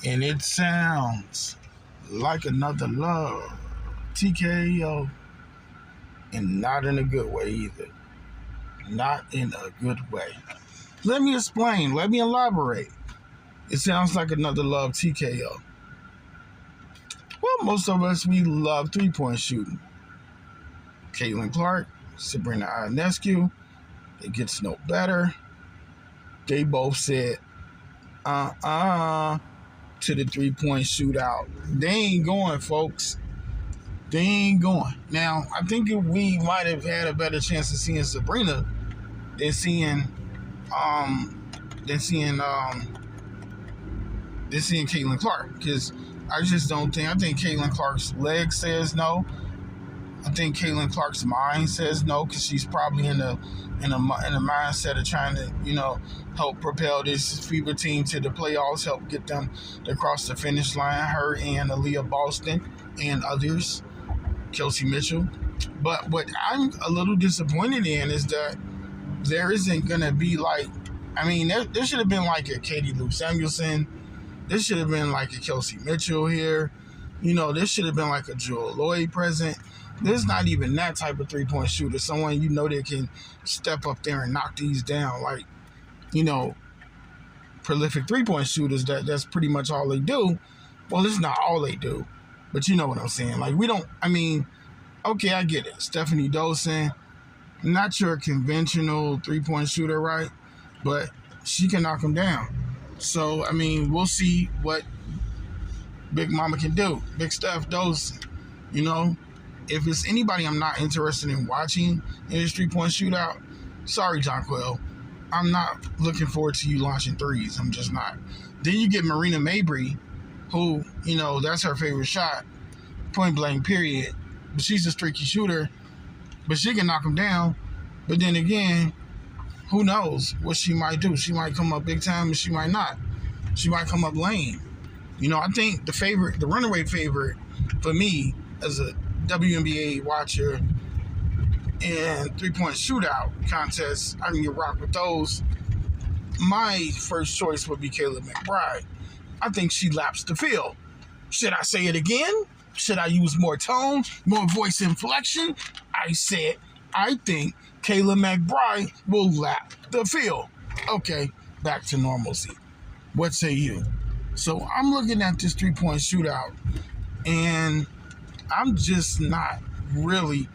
And it sounds like another love. TKO. And not in a good way either. Not in a good way. Let me explain. Let me elaborate. It sounds like another love TKO. Well, most of us, we love three-point shooting. Caitlin Clark, Sabrina Ionescu, it gets no better. They both said, to the three-point shootout. They ain't going, folks. They ain't going. Now, I think we might have had a better chance of seeing Sabrina than seeing Caitlin Clark, because I just don't think. I think Caitlin Clark's leg says no. I think Caitlin Clark's mind says no, because she's probably in a mindset of trying to, help propel this FIBA team to the playoffs, help get them across the finish line. Her and Aaliyah Boston and others, Kelsey Mitchell. But what I'm a little disappointed in is that there isn't going to be there should have been like a Katie Lou Samuelson. There should have been like a Kelsey Mitchell here. There should have been like a Jewel Lloyd present. There's not even that type of three-point shooter. Someone that can step up there and knock these down. Like, prolific three-point shooters, that's pretty much all they do. Well, it's not all they do. But you know what I'm saying. Like, okay, I get it. Stephanie Dosen, not your conventional three-point shooter, right? But she can knock them down. So, we'll see what Big Mama can do. Big Steph Dosen, If it's anybody I'm not interested in watching in this three-point shootout, sorry, Jonquil. I'm not looking forward to you launching threes. I'm just not. Then you get Marina Mabry, who, that's her favorite shot, point blank, period. But she's a streaky shooter, but she can knock them down. But then again, who knows what she might do? She might come up big time, and she might not. She might come up lame. I think the runaway favorite for me as a WNBA watcher and three-point shootout contests, I can get rock with those. My first choice would be Kayla McBride. I think she laps the field. Should I say it again? Should I use more tone, more voice inflection? I said, I think Kayla McBride will lap the field. Okay, back to normalcy. What say you? So I'm looking at this three-point shootout, and I'm just not really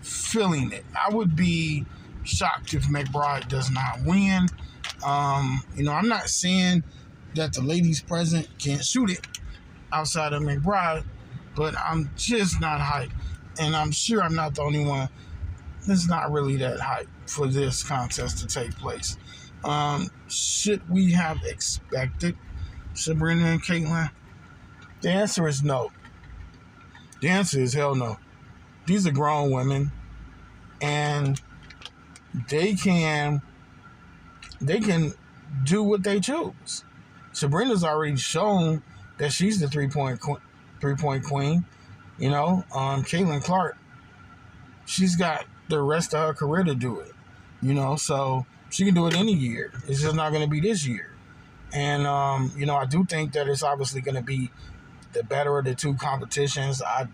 feeling it. I would be shocked if McBride does not win. I'm not saying that the ladies present can't shoot it outside of McBride, but I'm just not hyped. And I'm sure I'm not the only one that's not really that hyped for this contest to take place. Should we have expected Sabrina and Caitlin? The answer is no. The answer is hell no. These are grown women, and they can do what they choose. Sabrina's already shown that she's the three-point queen. Caitlin Clark, she's got the rest of her career to do it. So she can do it any year. It's just not going to be this year. And I do think that it's obviously going to be the better of the two competitions. I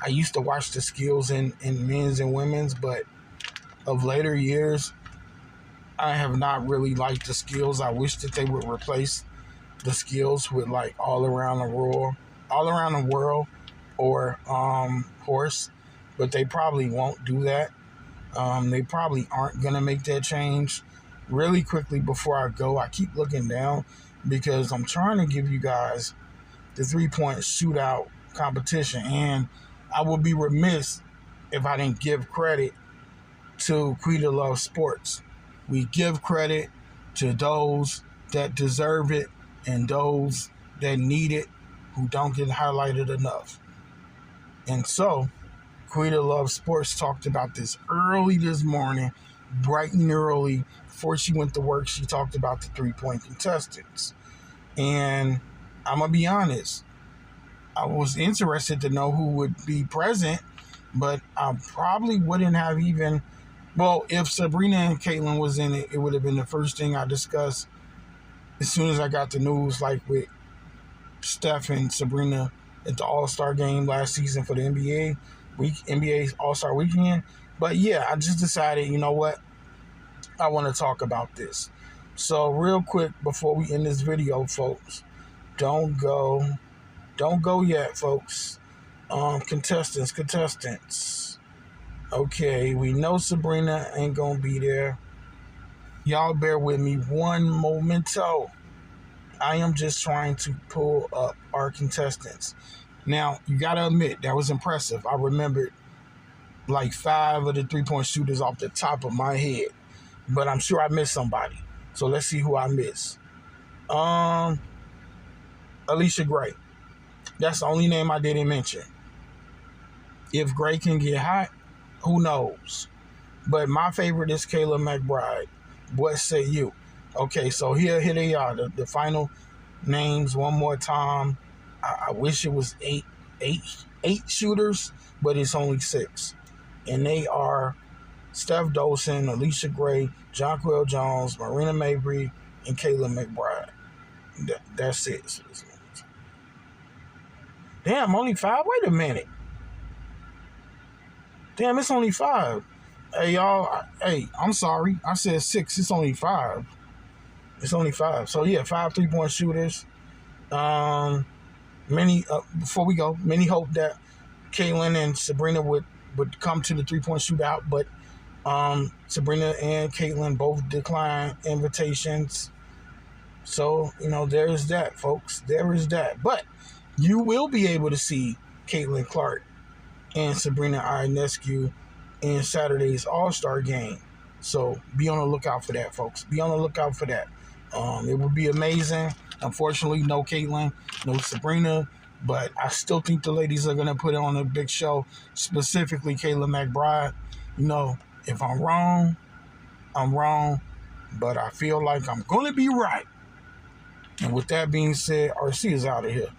used to watch the skills in men's and women's, but of later years, I have not really liked the skills. I wish that they would replace the skills with like all around the world, or horse, but they probably won't do that. They probably aren't gonna make that change. Really quickly before I go, I keep looking down because I'm trying to give you guys the three-point shootout competition, and I would be remiss if I didn't give credit to Quita Love Sports. We give credit to those that deserve it and those that need it who don't get highlighted enough. And so, Quita Love Sports talked about this early this morning, bright and early. Before she went to work, she talked about the three-point contestants. And I'm going to be honest, I was interested to know who would be present, but I probably wouldn't have even... Well, if Sabrina and Caitlin was in it, it would have been the first thing I discussed as soon as I got the news, like with Steph and Sabrina at the All-Star game last season for the NBA All-Star weekend. But yeah, I just decided, you know what? I want to talk about this. So real quick before we end this video, folks, don't go yet, folks. Contestants. Okay, we know Sabrina ain't gonna be there. Y'all bear with me one momento. I am just trying to pull up our contestants. Now, you gotta admit, that was impressive. I remembered like 5 of the 3-point shooters off the top of my head. But I'm sure I missed somebody. So let's see who I missed. Alicia Gray. That's the only name I didn't mention. If Gray can get hot, who knows? But my favorite is Kayla McBride. What say you? Okay, so here they are, the final names one more time. I wish it was eight shooters, but it's only 6. And they are Steph Dolson, Alicia Gray, Jonquel Jones, Marina Mabrey, and Kayla McBride. That's it. Damn, only 5? Wait a minute. Damn, it's only 5. Hey, y'all. Hey, I'm sorry. I said 6. It's only 5. It's only 5. So, yeah, 5 3-point shooters. Before we go, many hope that Kaylin and Sabrina would come to the 3-point shootout, but Sabrina and Caitlin both declined invitations. So, there is that, folks. There is that. But you will be able to see Caitlin Clark and Sabrina Ionescu in Saturday's All-Star game. So be on the lookout for that, folks. Be on the lookout for that. It would be amazing. Unfortunately, no Caitlin, no Sabrina, but I still think the ladies are going to put on a big show, specifically Kayla McBride. If I'm wrong, I'm wrong, but I feel like I'm going to be right. And with that being said, RC is out of here.